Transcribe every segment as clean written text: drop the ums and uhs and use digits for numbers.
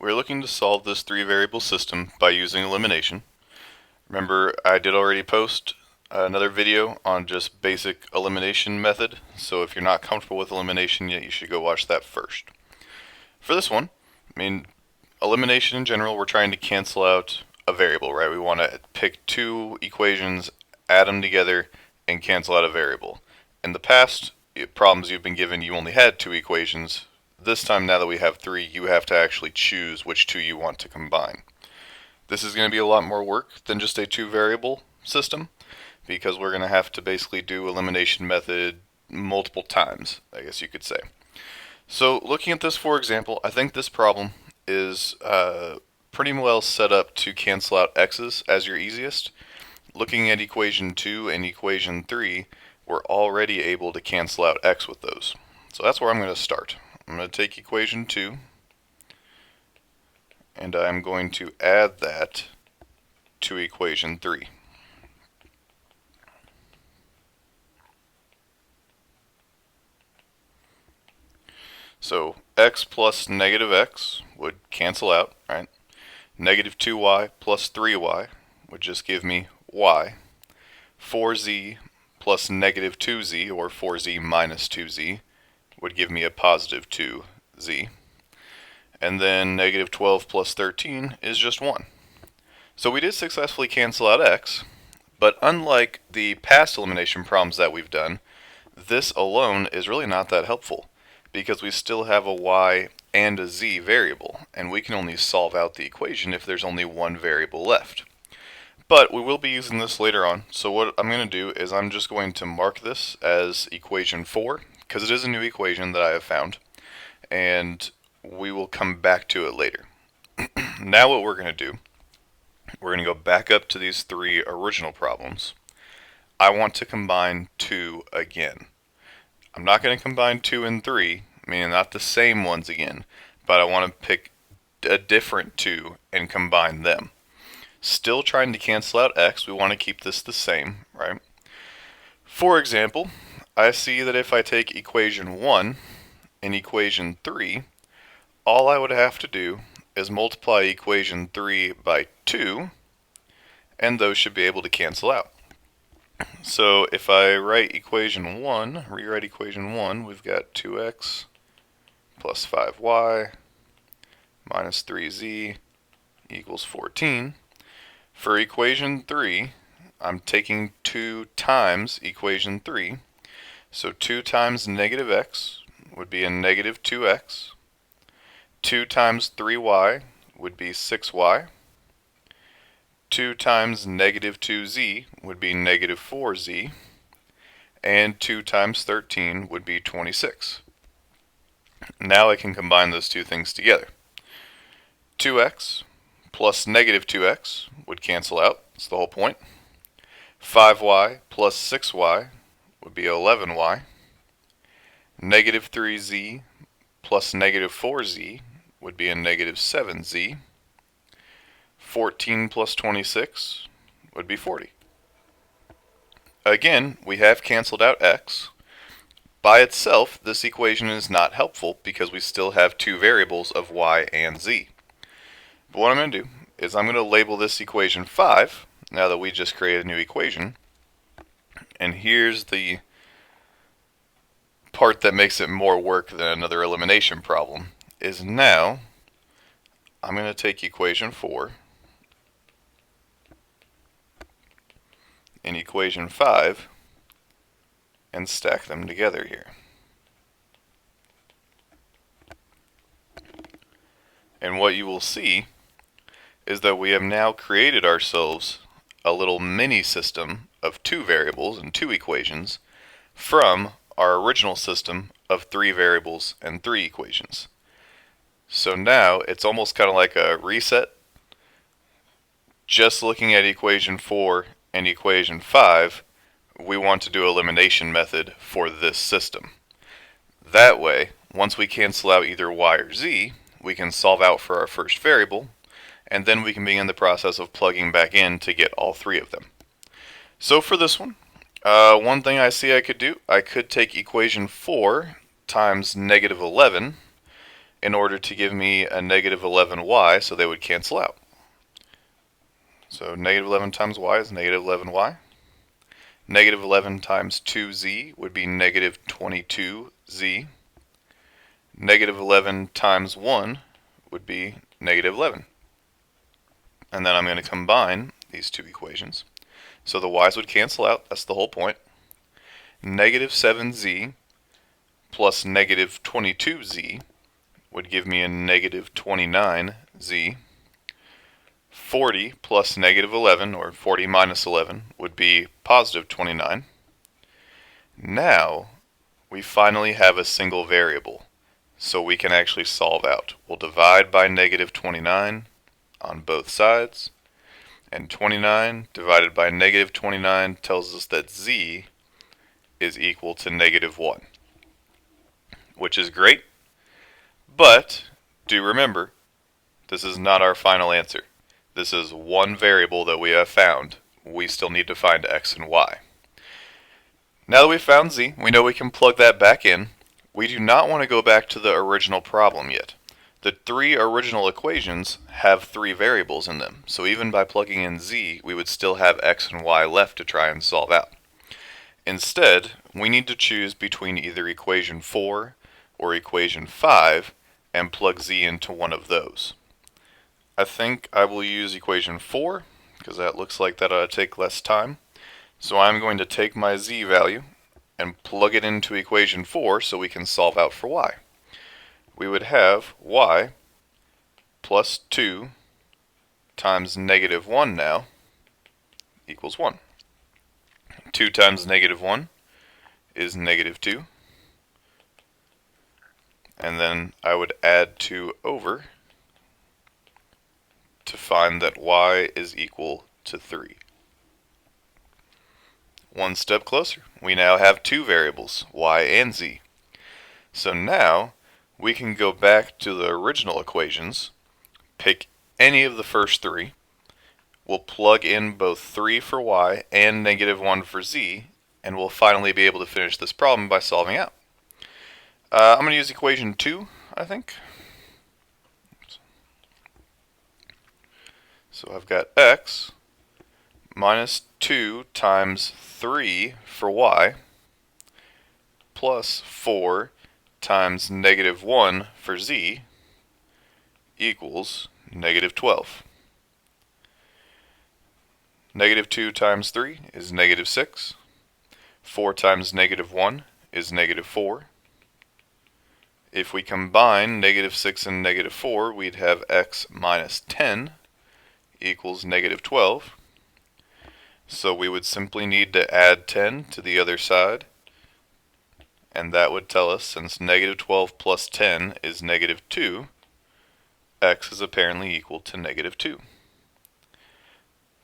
We're looking to solve this three-variable system by using elimination. Remember, I did already post another video on just basic elimination method, so if you're not comfortable with elimination yet, you should go watch that first. For this one, elimination in general, we're trying to cancel out a variable, right? We want to pick two equations, add them together, and cancel out a variable. In the past problems you've been given, you only had two equations. This time, now that we have three, you have to actually choose which two you want to combine. This is going to be a lot more work than just a two-variable system, because we're going to have to basically do elimination method multiple times, I guess you could say. So looking at this, for example, I think this problem is pretty well set up to cancel out x's as your easiest. Looking at equation 2 and equation 3, we're already able to cancel out x with those. So that's where I'm going to start. I'm going to take equation 2 and I'm going to add that to equation 3. So x plus negative x would cancel out, right? Negative 2y plus 3y would just give me y. 4z plus negative 2z, or 4z minus 2z, would give me a positive 2z. And then negative 12 plus 13 is just 1. So we did successfully cancel out x, but unlike the past elimination problems that we've done, this alone is really not that helpful, because we still have a y and a z variable, and we can only solve out the equation if there's only one variable left. But we will be using this later on, so what I'm going to do is I'm just going to mark this as equation 4, because it is a new equation that I have found, and we will come back to it later. Now what we're going to do, we're going to go back up to these three original problems. I want to combine 2 again. I'm not going to combine 2 and 3, meaning not the same ones again, but I want to pick a different 2 and combine them. Still trying to cancel out x, we want to keep this the same, right? For example, I see that if I take equation 1 and equation 3, all I would have to do is multiply equation 3 by 2, and those should be able to cancel out. So if I rewrite equation 1, we've got 2x plus 5y minus 3z equals 14. For equation 3, I'm taking 2 times equation 3. So 2 times negative x would be a negative 2x. 2 times 3y would be 6y. 2 times negative 2z would be negative 4z. And 2 times 13 would be 26. Now I can combine those two things together. 2x plus negative 2x would cancel out. That's the whole point. 5y plus 6y would be 11y. Negative 3z plus negative 4z would be a negative 7z. 14 plus 26 would be 40. Again, we have canceled out x. By itself, this equation is not helpful because we still have two variables of y and z. But what I'm going to do is I'm going to label this equation 5, now that we just created a new equation. And here's the part that makes it more work than another elimination problem, is now I'm going to take equation 4 and equation 5 and stack them together here. And what you will see is that we have now created ourselves a little mini system of two variables and two equations from our original system of three variables and three equations. So now it's almost kind of like a reset. Just looking at equation 4 and equation 5, we want to do elimination method for this system. That way, once we cancel out either y or z, we can solve out for our first variable, and then we can begin the process of plugging back in to get all three of them. So for this one, one thing I see I could do, I could take equation 4 times negative 11 in order to give me a negative 11y, so they would cancel out. So negative 11 times y is negative 11y. Negative 11 times 2z would be negative 22z. Negative 11 times 1 would be negative 11. And then I'm going to combine these two equations. So the y's would cancel out, that's the whole point. Negative 7z plus negative 22z would give me a negative 29z. 40 plus negative 11, or 40 minus 11, would be positive 29. Now, we finally have a single variable, so we can actually solve out. We'll divide by negative 29 on both sides, and 29 divided by negative 29 tells us that z is equal to negative 1, which is great, but do remember, this is not our final answer. This is one variable that we have found. We still need to find x and y. Now that we've found z, we know we can plug that back in. We do not want to go back to the original problem yet. The three original equations have three variables in them, so even by plugging in z, we would still have x and y left to try and solve out. Instead, we need to choose between either equation 4 or equation 5 and plug z into one of those. I think I will use equation 4 because that looks like that ought to take less time. So I'm going to take my z value and plug it into equation 4 so we can solve out for y. We would have y plus 2 times negative 1 now equals 1. 2 times negative 1 is negative 2. And then I would add 2 over to find that y is equal to 3. One step closer. We now have two variables, y and z. So now we can go back to the original equations, pick any of the first three. We'll plug in both 3 for y and negative 1 for z, and we'll finally be able to finish this problem by solving out. I'm going to use equation 2, I think. So I've got x minus 2 times 3 for y plus 4 times negative 1 for z equals negative 12. Negative 2 times 3 is negative 6. 4 times negative 1 is negative 4. If we combine negative 6 and negative 4, we'd have x minus 10 equals negative 12. So we would simply need to add 10 to the other side, and that would tell us, since negative 12 plus 10 is negative 2, x is apparently equal to negative 2.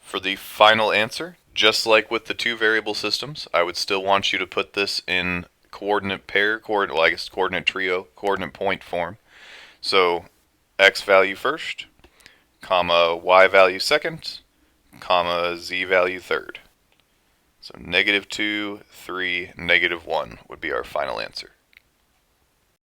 For the final answer, just like with the two variable systems, I would still want you to put this in coordinate pair, coordinate trio, coordinate point form. So x value first, comma y value second, comma z value third. So negative 2, 3, negative 1 would be our final answer.